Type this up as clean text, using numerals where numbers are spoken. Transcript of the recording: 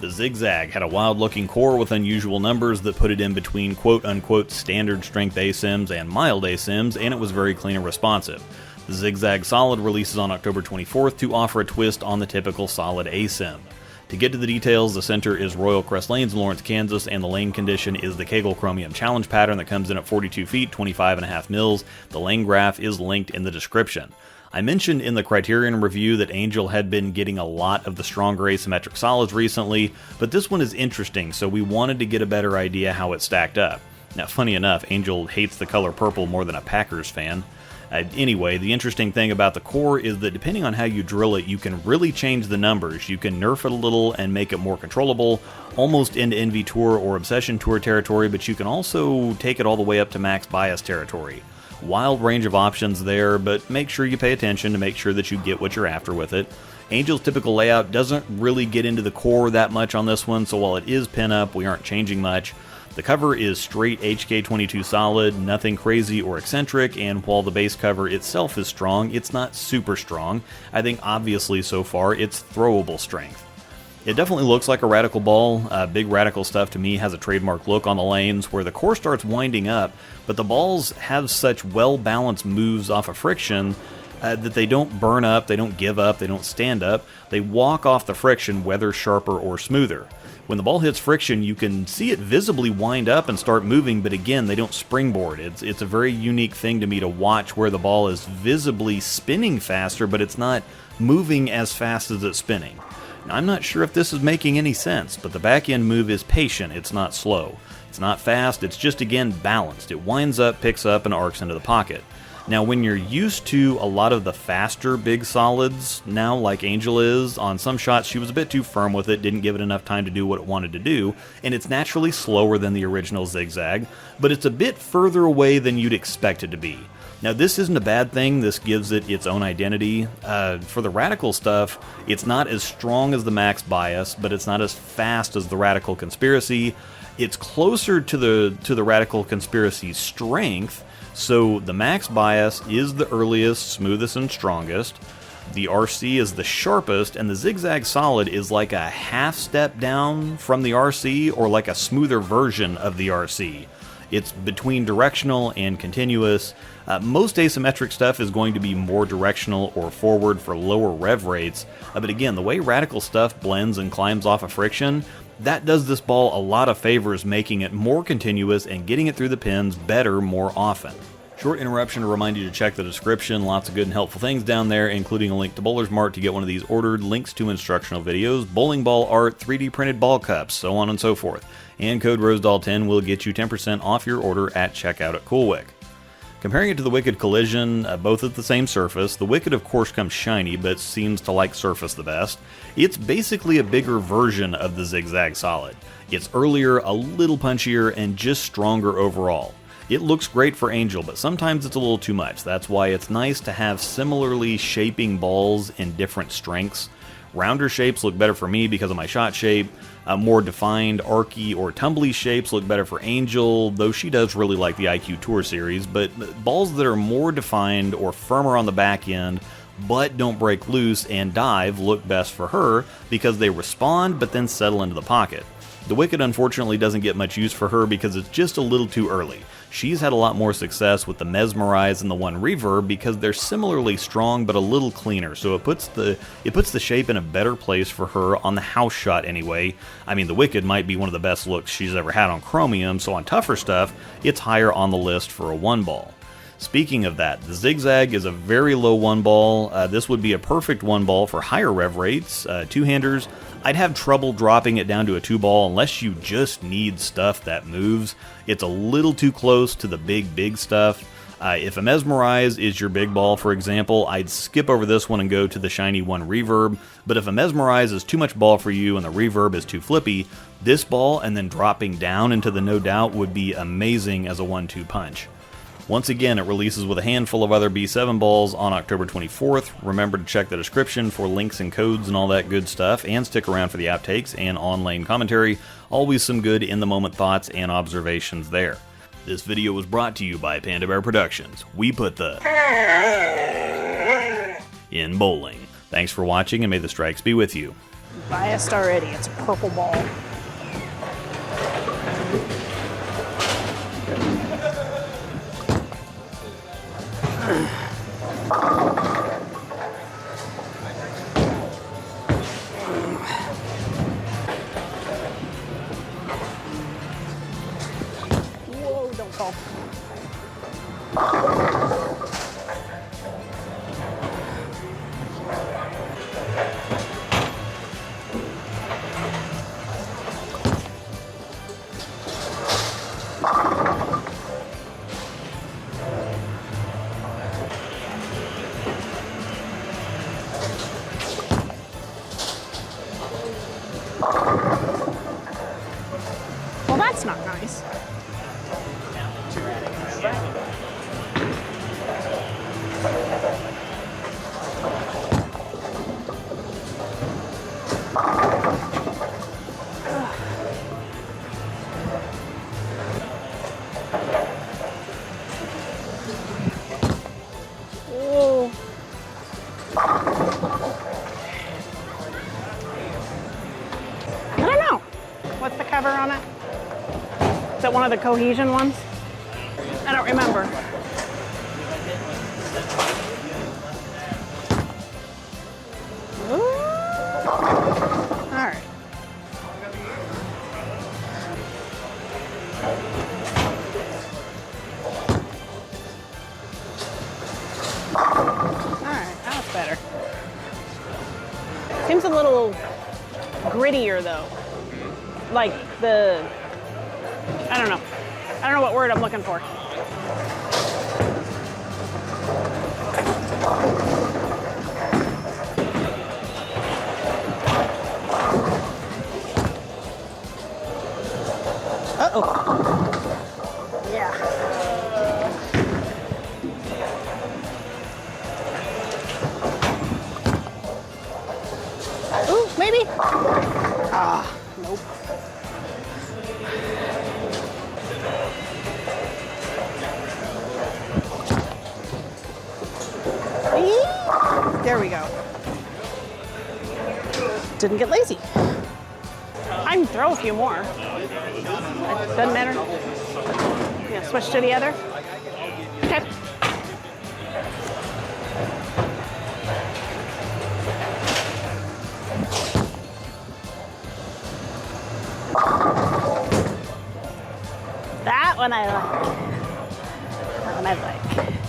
The ZIG ZAG had a wild-looking core with unusual numbers that put it in between quote-unquote standard strength ASIMs and mild ASIMs, and it was very clean and responsive. The ZIG ZAG Solid releases on October 24th to offer a twist on the typical solid ASIM. To get to the details, the center is Royal Crest Lanes in Lawrence, Kansas, and the lane condition is the Kegel Chromium Challenge pattern that comes in at 42 feet, 25.5 mils. The lane graph is linked in the description. I mentioned in the Criterion review that Angel had been getting a lot of the stronger asymmetric solids recently, but this one is interesting, so we wanted to get a better idea how it stacked up. Now, funny enough, Angel hates the color purple more than a Packers fan. Anyway, the interesting thing about the core is that depending on how you drill it, you can really change the numbers. You can nerf it a little and make it more controllable, almost into NV Tour or Obsession Tour territory, but you can also take it all the way up to max bias territory. Wild range of options there, but make sure you pay attention to make sure that you get what you're after with it. Angel's typical layout doesn't really get into the core that much on this one, so while it is pin-up, we aren't changing much. The cover is straight HK22 solid, nothing crazy or eccentric, and while the base cover itself is strong, it's not super strong. I think obviously so far it's throwable strength. It definitely looks like a radical ball. Big radical stuff to me has a trademark look on the lanes where the core starts winding up, but the balls have such well-balanced moves off of friction that they don't burn up, they don't give up, they don't stand up. They walk off the friction whether sharper or smoother. When the ball hits friction, you can see it visibly wind up and start moving, but again, they don't springboard. It's a very unique thing to me to watch where the ball is visibly spinning faster, but it's not moving as fast as it's spinning. Now, I'm not sure if this is making any sense, but the back end move is patient, it's not slow. It's not fast, it's just again balanced. It winds up, picks up, and arcs into the pocket. Now, when you're used to a lot of the faster big solids, now like Angel is, on some shots she was a bit too firm with it, didn't give it enough time to do what it wanted to do, and it's naturally slower than the original ZIG ZAG, but it's a bit further away than you'd expect it to be. Now, this isn't a bad thing, this gives it its own identity. For the radical stuff, it's not as strong as the max bias, but it's not as fast as the radical conspiracy. It's closer to the radical conspiracy's strength, so the max bias is the earliest, smoothest, and strongest. The RC is the sharpest, and the ZIG ZAG Solid is like a half step down from the RC, or like a smoother version of the RC. It's between directional and continuous. Most asymmetric stuff is going to be more directional or forward for lower rev rates, but again, the way radical stuff blends and climbs off of friction, that does this ball a lot of favors, making it more continuous and getting it through the pins better more often. Short interruption to remind you to check the description. Lots of good and helpful things down there, including a link to Bowler's Mart to get one of these ordered, links to instructional videos, bowling ball art, 3D printed ball cups, so on and so forth. And code ROSEDOLL10 will get you 10% off your order at checkout at CoolWick. Comparing it to the Wicked Collision, both at the same surface, the Wicked of course comes shiny, but seems to like surface the best. It's basically a bigger version of the ZIG ZAG Solid. It's earlier, a little punchier, and just stronger overall. It looks great for Angel, but sometimes it's a little too much. That's why it's nice to have similarly shaping balls in different strengths. Rounder shapes look better for me because of my shot shape. More defined, arky, or tumbly shapes look better for Angel, though she does really like the IQ Tour series, but balls that are more defined or firmer on the back end, but don't break loose and dive look best for her because they respond but then settle into the pocket. The Wicked unfortunately doesn't get much use for her because it's just a little too early. She's had a lot more success with the Mesmerize and the One Reverb because they're similarly strong but a little cleaner, so it puts the shape in a better place for her on the house shot anyway. I mean, the Wicked might be one of the best looks she's ever had on Chromium, so on tougher stuff, it's higher on the list for a one ball. Speaking of that, the ZIG ZAG is a very low one ball. This would be a perfect one ball for higher rev rates, two-handers. I'd have trouble dropping it down to a two ball unless you just need stuff that moves. It's a little too close to the big stuff. If a Mesmerize is your big ball, for example, I'd skip over this one and go to the shiny One Reverb. But if a Mesmerize is too much ball for you and the Reverb is too flippy, this ball and then dropping down into the No Doubt would be amazing as a 1-2 punch. Once again, it releases with a handful of other B7 balls on October 24th. Remember to check the description for links and codes and all that good stuff, and stick around for the outtakes and on-lane commentary. Always some good in-the-moment thoughts and observations there. This video was brought to you by Panda Bear Productions. We put the in bowling. Thanks for watching, and may the strikes be with you. Biased already. It's a purple ball. Whoa, don't fall. Well, that's not nice. Whoa. I don't know. What's the cover on it? Is that one of the cohesion ones? I don't remember. Ooh. All right. All right, that's better. Seems a little grittier though. Like the, I don't know what word I'm looking for. Uh-oh. Yeah. Ooh, maybe? Ah, nope. There we go. Didn't get lazy. I can throw a few more. It doesn't matter. Yeah, switch to the other. Okay. That one I like. That one I like.